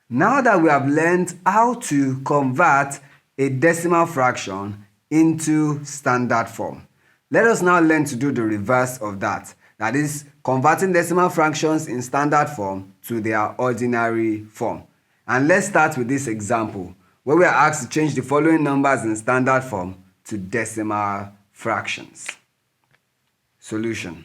Now that we have learned how to convert a decimal fraction into standard form, let us now learn to do the reverse of that. That is, converting decimal fractions in standard form to their ordinary form. And let's start with this example, where we are asked to change the following numbers in standard form to decimal fractions. Solution.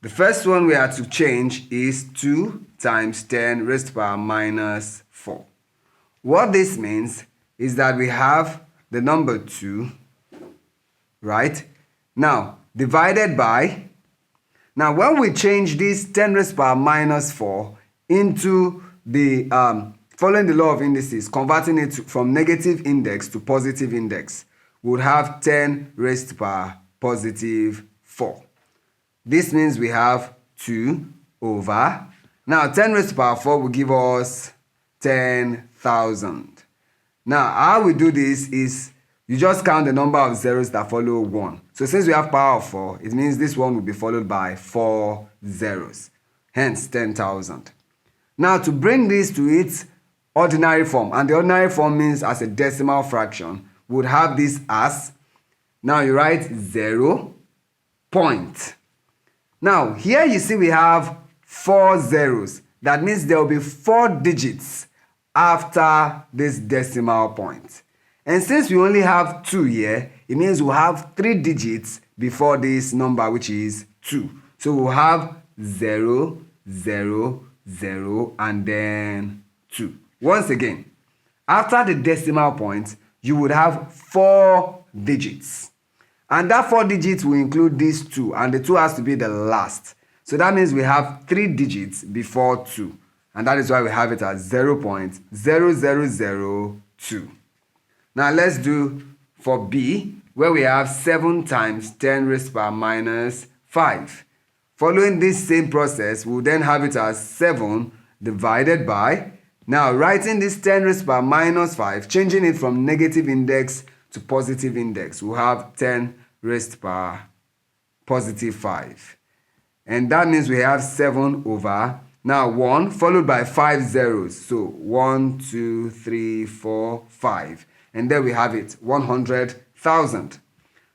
The first one we are to change is 2 times 10 raised to the power minus 4. What this means is that we have the number 2, right? Now, divided by, now when we change this 10 raised to the power minus 4 into the, following the law of indices, converting it from negative index to positive index, we would have 10 raised to the power positive 4. This means we have 2 over, now 10 raised to the power 4 will give us 10,000. Now how we do this is, you just count the number of zeros that follow 1. So since we have power of 4, it means this one will be followed by 4 zeros, hence 10,000. Now to bring this to its ordinary form, and the ordinary form means as a decimal fraction, we would have this as, now you write 0 point. Now, here you see we have 4 zeros. That means there will be 4 digits after this decimal point. And since we only have 2 here, it means we'll have 3 digits before this number, which is 2. So we'll have 0, 0, 0, and then 2. Once again, after the decimal point, you would have 4 digits. And that 4 digits will include these 2, and the 2 has to be the last. So that means we have 3 digits before 2. And that is why we have it as 0.0002. Now let's do for B, where we have 7 times 10 raised to the power minus 5. Following this same process, we'll then have it as 7 divided by, now writing this 10 raised to the power minus 5, changing it from negative index to positive index, we'll have 10 raised to the power positive 5. And that means we have 7 over, now 1 followed by 5 zeros. So 1, 2, 3, 4, 5. And there we have it, 100,000.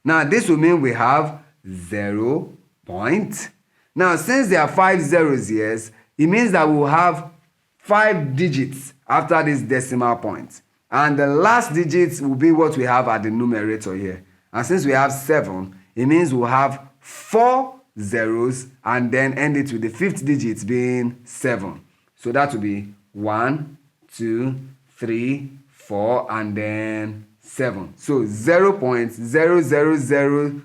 Now this will mean we have 0 point. Now since there are 5 zeros here, it means that we'll have 5 digits after this decimal point. And the last digits will be what we have at the numerator here. And since we have 7, it means we'll have 4 zeros and then end it with the 5th digit being 7. So that will be 1, 2, 3, 4, and then 7. So 0.00007.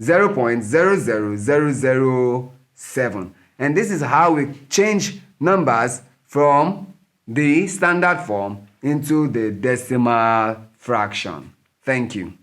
0.00007. And this is how we change numbers from the standard form into the decimal fraction. Thank you.